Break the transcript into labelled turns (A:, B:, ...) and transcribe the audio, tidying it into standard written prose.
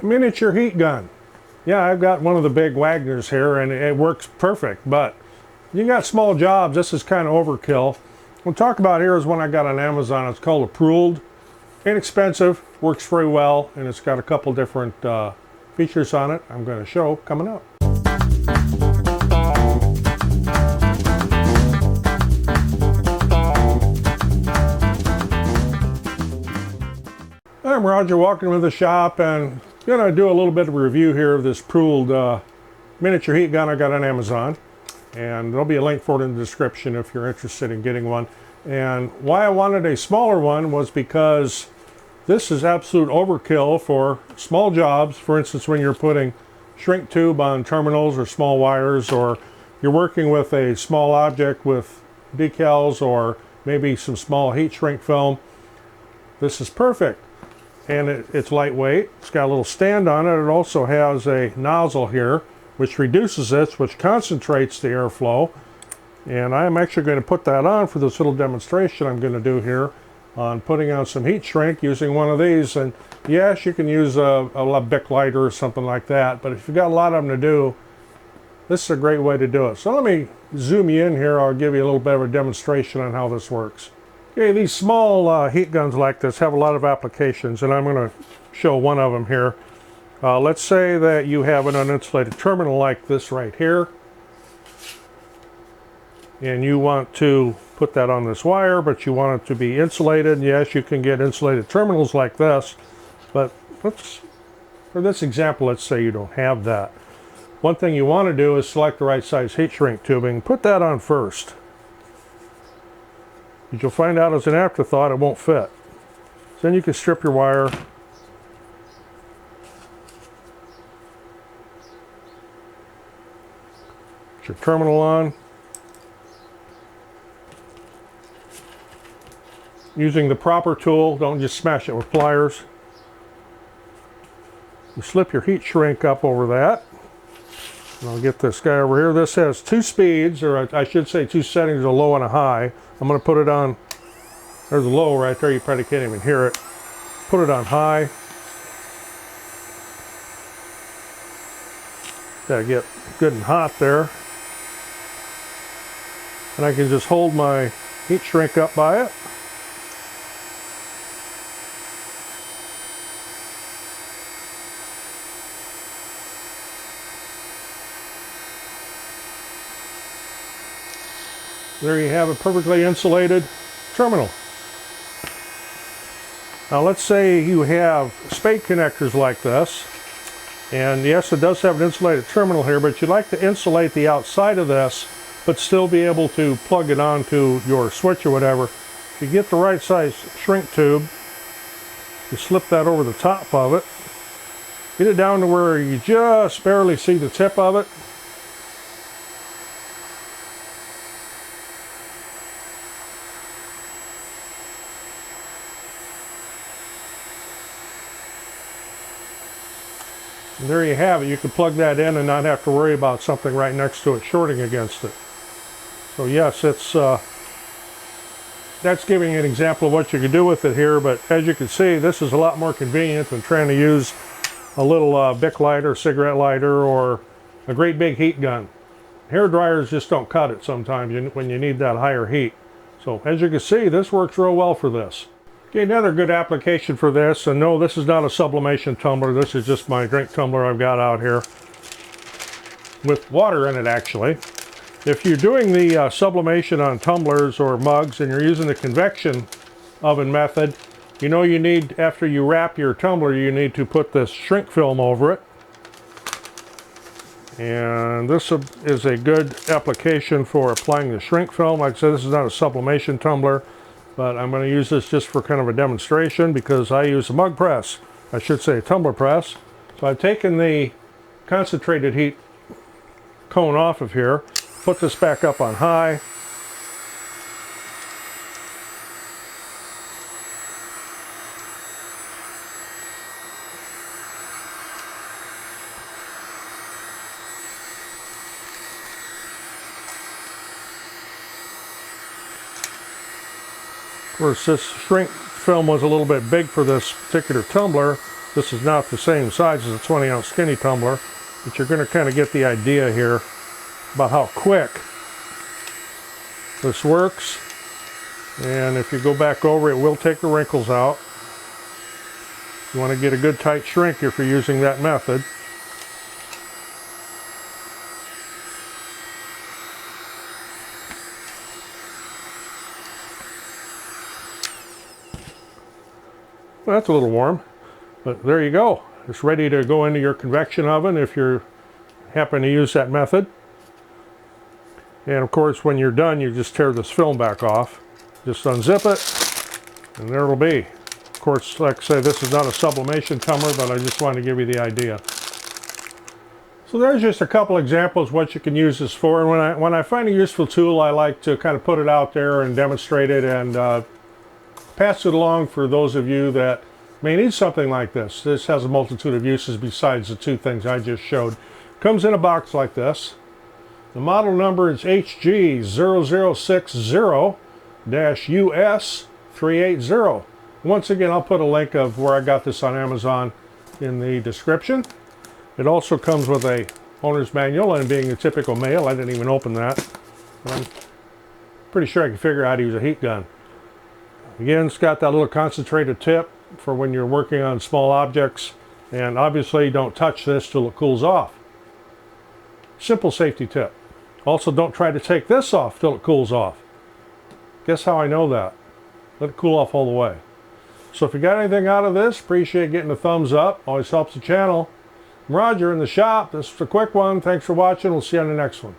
A: Miniature heat gun. Yeah, I've got one of the big Wagners here and it works perfect, but you got small jobs, this is kind of overkill. We'll talk about here is one I got on Amazon. It's called a Prulde. Inexpensive, works very well, and it's got a couple different features on it I'm going to show coming up. I'm Roger, walking to the shop, and I'm going to do a little bit of a review here of this Prulde miniature heat gun I got on Amazon. And there'll be a link for it in the description if you're interested in getting one. And why I wanted a smaller one was because this is absolute overkill for small jobs. For instance, when you're putting shrink tube on terminals or small wires, or you're working with a small object with decals or maybe some small heat shrink film, this is perfect. And it's lightweight. It's got a little stand on it. It also has a nozzle here which reduces this, which concentrates the airflow. And I'm actually going to put that on for this little demonstration I'm going to do here on putting on some heat shrink using one of these. And yes, you can use a Bic lighter or something like that, but if you've got a lot of them to do, this is a great way to do it. So let me zoom you in here. I'll give you a little bit of a demonstration on how this works. Okay, these small heat guns like this have a lot of applications, and I'm going to show one of them here. Let's say that you have an uninsulated terminal like this right here, and you want to put that on this wire, but you want it to be insulated. Yes, you can get insulated terminals like this, but for this example, let's say you don't have that. One thing you want to do is select the right size heat shrink tubing. Put that on first. But you'll find out as an afterthought it won't fit. So then you can strip your wire. Put your terminal on. Using the proper tool, don't just smash it with pliers. You slip your heat shrink up over that. And I'll get this guy over here. This has two speeds, or I should say two settings, a low and a high. I'm going to put it on, there's a low right there, you probably can't even hear it. Put it on high. Gotta get good and hot there. And I can just hold my heat shrink up by it. There you have a perfectly insulated terminal. Now let's say you have spade connectors like this, and yes, it does have an insulated terminal here, but you'd like to insulate the outside of this but still be able to plug it onto your switch or whatever. If you get the right size shrink tube, you slip that over the top of it, get it down to where you just barely see the tip of it. And there you have it. You can plug that in and not have to worry about something right next to it shorting against it. So yes, it's that's giving an example of what you can do with it here, but as you can see, this is a lot more convenient than trying to use a little Bic lighter, cigarette lighter, or a great big heat gun. Hair dryers just don't cut it sometimes when you need that higher heat. So as you can see, this works real well for this. Okay, another good application for this, and no, this is not a sublimation tumbler. This is just my drink tumbler I've got out here with water in it, actually. If you're doing the sublimation on tumblers or mugs and you're using the convection oven method, you know you need, after you wrap your tumbler, you need to put this shrink film over it. And this is a good application for applying the shrink film. Like I said, this is not a sublimation tumbler, but I'm going to use this just for kind of a demonstration because I use a mug press. I should say a tumbler press. So I've taken the concentrated heat cone off of here, put this back up on high. Of course, this shrink film was a little bit big for this particular tumbler, This is not the same size as a 20-ounce skinny tumbler, but you're going to kind of get the idea here about how quick this works. And if you go back over, it will take the wrinkles out. You want to get a good tight shrink if you're using that method. Well, that's a little warm, but there you go. It's ready to go into your convection oven if you happen to use that method. And of course, when you're done, you just tear this film back off. Just unzip it, and there it'll be. Of course, like I say, this is not a sublimation tumbler, but I just wanted to give you the idea. So there's just a couple examples what you can use this for. And when I find a useful tool, I like to kind of put it out there and demonstrate it and pass it along for those of you that may need something like this. This has a multitude of uses besides the two things I just showed. Comes in a box like this. The model number is HG0060-US380. Once again, I'll put a link of where I got this on Amazon in the description. It also comes with a owner's manual, and being a typical male, I didn't even open that. I'm pretty sure I can figure out how to use a heat gun. Again, it's got that little concentrated tip for when you're working on small objects, and obviously don't touch this till it cools off. Simple safety tip. Also, don't try to take this off till it cools off. Guess how I know that? Let it cool off all the way. So if you got anything out of this, appreciate getting a thumbs up. Always helps the channel. I'm Roger in the shop. This was a quick one. Thanks for watching. We'll see you on the next one.